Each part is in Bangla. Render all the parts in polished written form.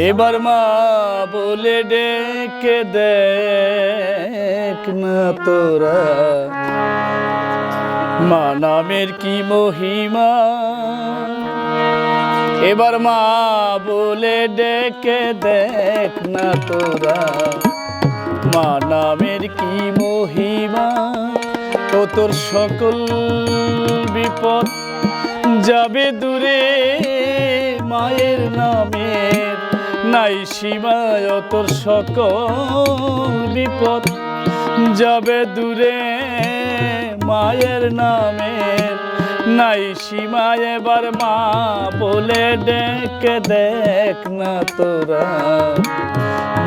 এবার মা বলে ডেকে দেখ না তোরা, মা নামের কি মহিমা। এবার মা বলে ডেকে দেখ না তোরা, মা নামের কি মহিমা। ও তোর সকল বিপদ যাবে দূরে, মায়ের নামের নাই সীমায়। ও তোর সকল বিপদ যাবে দূরে, মায়ের নামের নাই সীমায়। এবার মা বলে ডেকে দেখ না তোরা,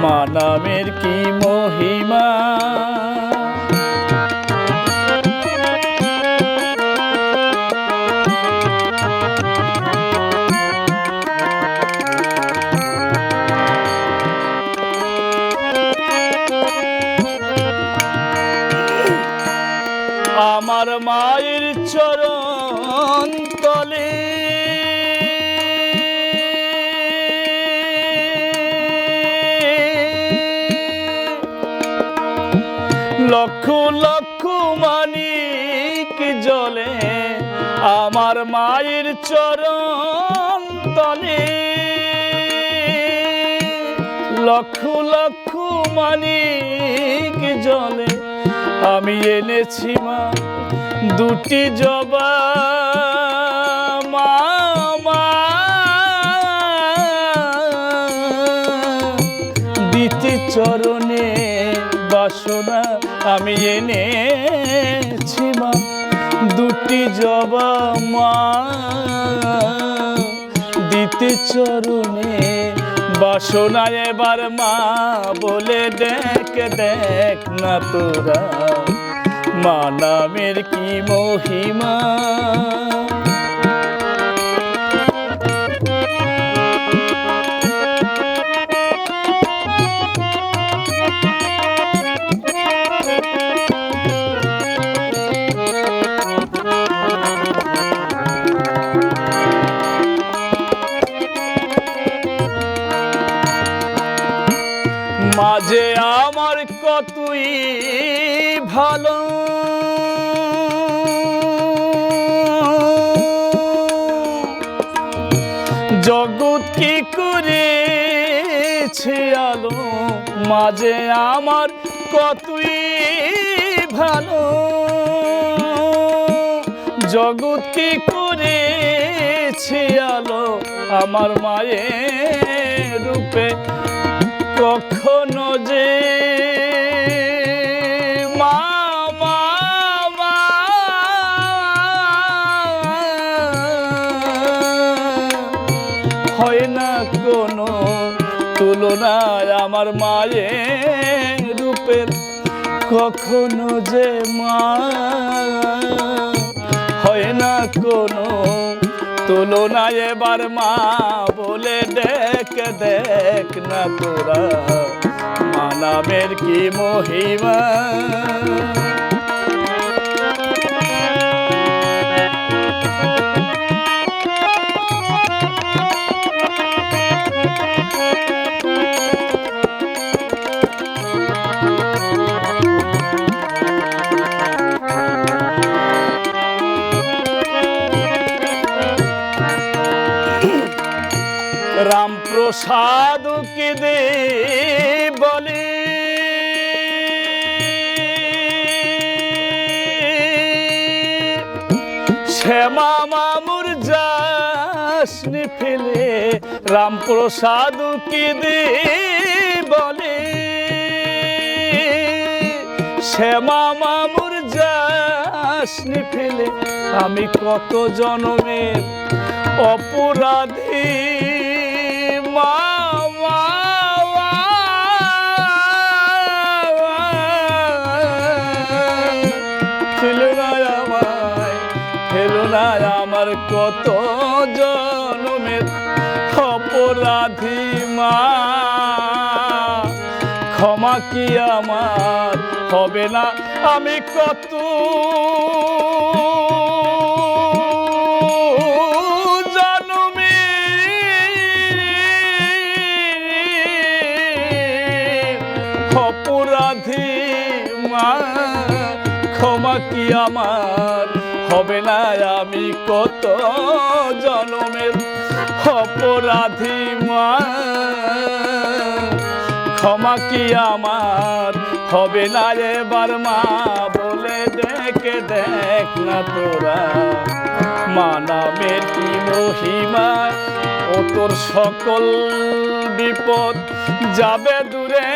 মা নামের কি মহিমা। আমার মায়ের চরণ তলে লক্ষ লক্ষ মানিক জ্বলে। আমার মায়ের চরণ তলে লক্ষ লক্ষ মানিক জ্বলে। আমি এনেছি মা দুটি জবা, মা দিতে চরণে বাসনা। আমি এনেছি মা দুটি জবা, মা দিতে চরণে বাসনা। এবার মা বলে ডেকে দেখ না তোরা, মা নামের কি মহিমা। মাঝে আমার কতই ভালো, জগৎ কি করেছে আলো। মাঝে আমার কতই ভালো, জগৎ কি করেছে আলো। আমার মায়ের রূপে কখনো যে মা হয় না কোনো তুলনা। আমার মায়ের রূপের কখনো যে মা হয় না কোনো তুলনা। এবার মা বলে ডেকে দেখ না তোরা, মা নামের কি মহিমা। রামপ্রসাদ কে দে বলে, শ্যামা মামুর যাসনি ফেলে। রামপ্রসাদ কে দে বলে, শ্যামা মামুর যাসনি ফেলে। আমি কত জনমের অপরাধী, মা ফেলো না আমায়, ফেলো না আমার কত জনমের অপরাধী। মা ক্ষমা কি আমার হবে না, আমি কত কি আমার হবে না আমি কত জনমের অপরাধী মা ক্ষমা কি আমার হবে না এবার মা বলে ডেকে দেখ না তোরা মা নামের কি মহিমা ও তোর সকল বিপদ যাবে দূরে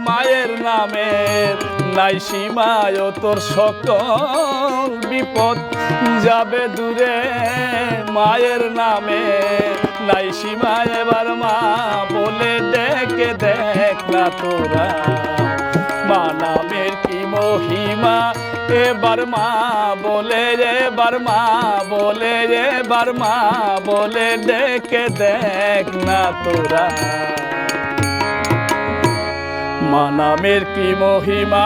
মায়ের নামের নাই সীমায় ও তোর সকল বিপদ যাবে দূরে মায়ের নামে নাই সীমায় এবার মা বলে ডেকে দেখ না তোরা মা নামের কি মহিমা এবার মা বলে এবার মা বলে এবার মা বলে ডেকে দেখ না তোরা মা নামের কি মহিমা